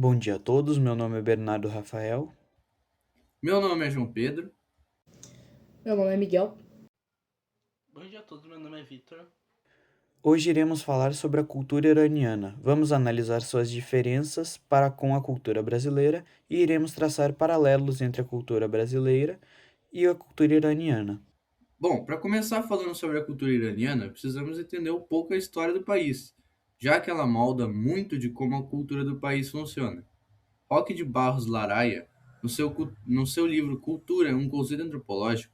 Bom dia a todos, meu nome é Bernardo Rafael. Meu nome é João Pedro. Meu nome é Miguel. Bom dia a todos, meu nome é Vitor. Hoje iremos falar sobre a cultura iraniana. Vamos analisar suas diferenças para com a cultura brasileira e iremos traçar paralelos entre a cultura brasileira e a cultura iraniana. Bom, para começar falando sobre a cultura iraniana, precisamos entender um pouco a história do país, já que ela molda muito de como a cultura do país funciona. Roque de Barros Laraia, no seu livro Cultura, um conceito antropológico,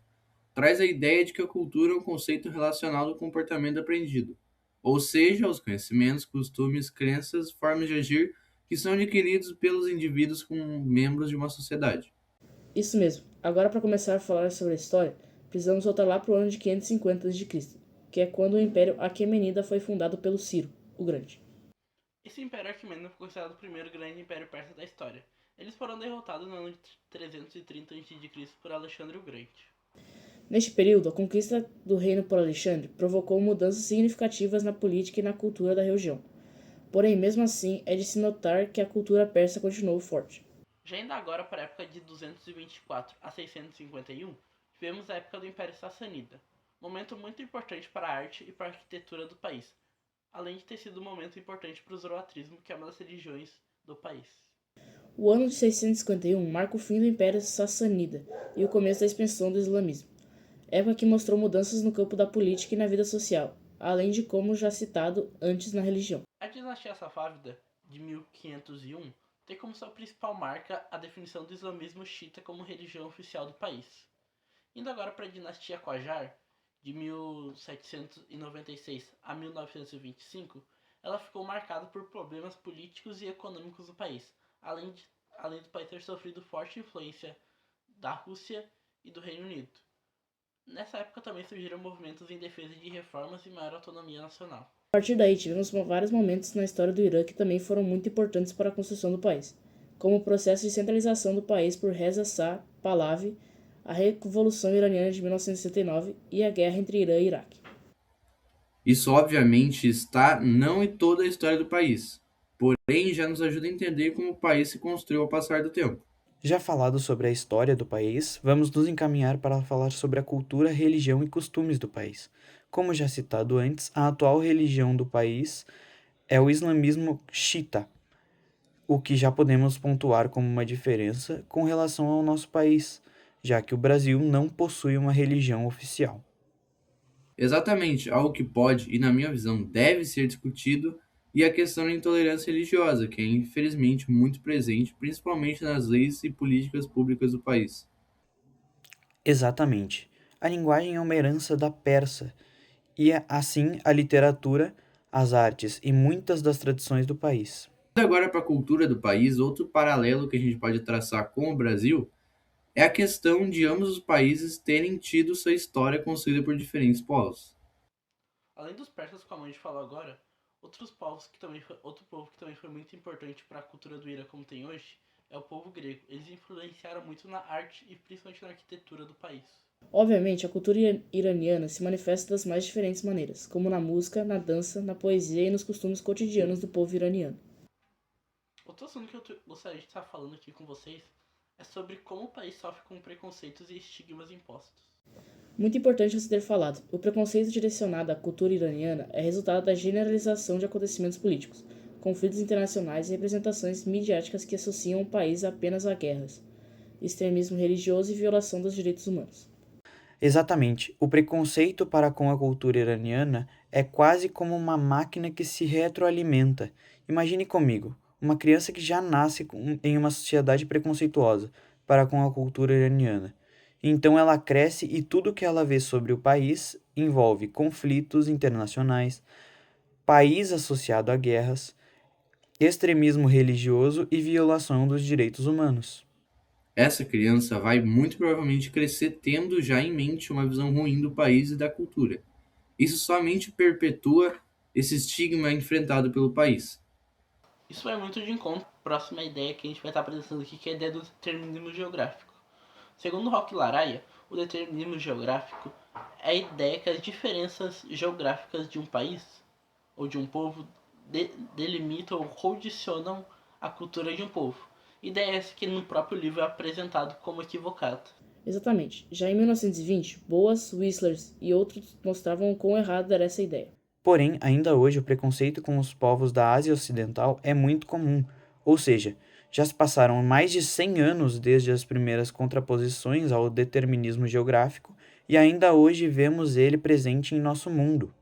traz a ideia de que a cultura é um conceito relacionado ao comportamento aprendido, ou seja, aos conhecimentos, costumes, crenças, formas de agir que são adquiridos pelos indivíduos como membros de uma sociedade. Isso mesmo. Agora, para começar a falar sobre a história, precisamos voltar lá para o ano de 550 a.C., que é quando o Império Aquemenida foi fundado pelo Ciro, o Grande. Esse Império Aquemênido foi considerado o primeiro grande império persa da história. Eles foram derrotados no ano de 330 a.C. por Alexandre o Grande. Neste período, a conquista do reino por Alexandre provocou mudanças significativas na política e na cultura da região. Porém, mesmo assim, é de se notar que a cultura persa continuou forte. Já ainda agora para a época de 224 a 651, tivemos a época do Império Sassanida, momento muito importante para a arte e para a arquitetura do país, além de ter sido um momento importante para o zoroatrismo, que é uma das religiões do país. O ano de 651 marca o fim do Império Sassanida e o começo da expansão do islamismo, época que mostrou mudanças no campo da política e na vida social, além de como já citado antes na religião. A dinastia Safávida, de 1501, tem como sua principal marca a definição do islamismo xiita como religião oficial do país. Indo agora para a dinastia Qajar, de 1796 a 1925, ela ficou marcada por problemas políticos e econômicos do país, além do país ter sofrido forte influência da Rússia e do Reino Unido. Nessa época também surgiram movimentos em defesa de reformas e maior autonomia nacional. A partir daí, tivemos vários momentos na história do Irã que também foram muito importantes para a construção do país, como o processo de centralização do país por Reza Shah Pahlavi, a Revolução Iraniana de 1979 e a guerra entre Irã e Iraque. Isso obviamente está não em toda a história do país, porém já nos ajuda a entender como o país se construiu ao passar do tempo. Já falado sobre a história do país, vamos nos encaminhar para falar sobre a cultura, religião e costumes do país. Como já citado antes, a atual religião do país é o islamismo xiita, o que já podemos pontuar como uma diferença com relação ao nosso país, já que o Brasil não possui uma religião oficial. Exatamente, algo que pode e, na minha visão, deve ser discutido, e a questão da intolerância religiosa, que é infelizmente muito presente, principalmente nas leis e políticas públicas do país. Exatamente. A linguagem é uma herança da persa, e assim a literatura, as artes e muitas das tradições do país. Agora, para a cultura do país, outro paralelo que a gente pode traçar com o Brasil é a questão de ambos os países terem tido sua história construída por diferentes povos. Além dos persas, como a gente falou agora, outro povo que também foi muito importante para a cultura do Irã como tem hoje é o povo grego. Eles influenciaram muito na arte e principalmente na arquitetura do país. Obviamente, a cultura iraniana se manifesta das mais diferentes maneiras, como na música, na dança, na poesia e nos costumes cotidianos do povo iraniano. Outro assunto que eu gostaria de estar falando aqui com vocês é sobre como o país sofre com preconceitos e estigmas impostos. Muito importante você ter falado, o preconceito direcionado à cultura iraniana é resultado da generalização de acontecimentos políticos, conflitos internacionais e representações midiáticas que associam o país apenas a guerras, extremismo religioso e violação dos direitos humanos. Exatamente, o preconceito para com a cultura iraniana é quase como uma máquina que se retroalimenta. Imagine comigo, uma criança que já nasce em uma sociedade preconceituosa para com a cultura iraniana. Então ela cresce e tudo que ela vê sobre o país envolve conflitos internacionais, país associado a guerras, extremismo religioso e violação dos direitos humanos. Essa criança vai muito provavelmente crescer tendo já em mente uma visão ruim do país e da cultura. Isso somente perpetua esse estigma enfrentado pelo país. Isso vai muito de encontro à próxima ideia que a gente vai estar apresentando aqui, que é a ideia do determinismo geográfico. Segundo Roque Laraia, o determinismo geográfico é a ideia que as diferenças geográficas de um país ou de um povo delimitam ou condicionam a cultura de um povo. Ideia essa que no próprio livro é apresentado como equivocada. Exatamente. Já em 1920, Boas, Whistler e outros mostravam o quão errada era essa ideia. Porém, ainda hoje o preconceito com os povos da Ásia Ocidental é muito comum, ou seja, já se passaram mais de 100 anos desde as primeiras contraposições ao determinismo geográfico e ainda hoje vemos ele presente em nosso mundo.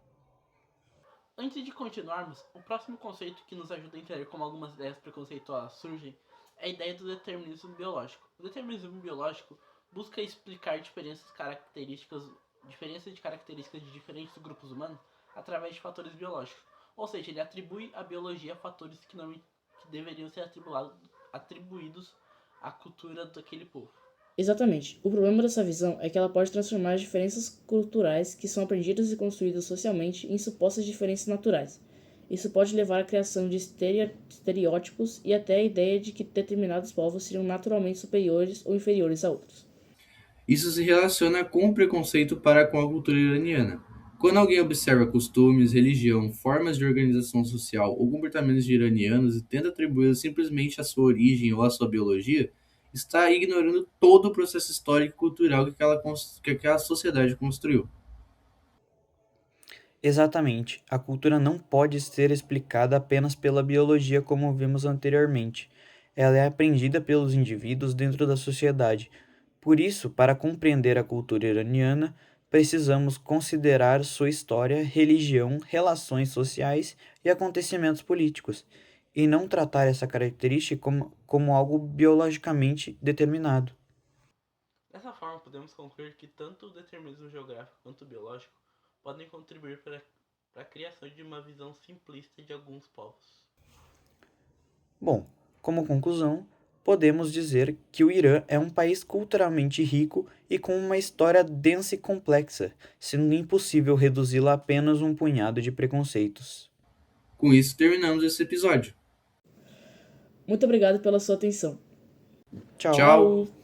Antes de continuarmos, o próximo conceito que nos ajuda a entender como algumas ideias preconceituosas surgem é a ideia do determinismo biológico. O determinismo biológico busca explicar diferenças de características de diferentes grupos humanos através de fatores biológicos. Ou seja, ele atribui à biologia fatores que deveriam ser atribuídos à cultura daquele povo. Exatamente. O problema dessa visão é que ela pode transformar as diferenças culturais que são aprendidas e construídas socialmente em supostas diferenças naturais. Isso pode levar à criação de estereótipos e até a ideia de que determinados povos seriam naturalmente superiores ou inferiores a outros. Isso se relaciona com o preconceito para com a cultura iraniana. Quando alguém observa costumes, religião, formas de organização social ou comportamentos de iranianos e tenta atribuí-los simplesmente à sua origem ou à sua biologia, está ignorando todo o processo histórico e cultural que aquela sociedade construiu. Exatamente, a cultura não pode ser explicada apenas pela biologia como vimos anteriormente. Ela é aprendida pelos indivíduos dentro da sociedade. Por isso, para compreender a cultura iraniana, precisamos considerar sua história, religião, relações sociais e acontecimentos políticos, e não tratar essa característica como algo biologicamente determinado. Dessa forma, podemos concluir que tanto o determinismo geográfico quanto o biológico podem contribuir para a criação de uma visão simplista de alguns povos. Bom, como conclusão, podemos dizer que o Irã é um país culturalmente rico e com uma história densa e complexa, sendo impossível reduzi-la a apenas um punhado de preconceitos. Com isso, terminamos esse episódio. Muito obrigado pela sua atenção. Tchau! Tchau! Tchau!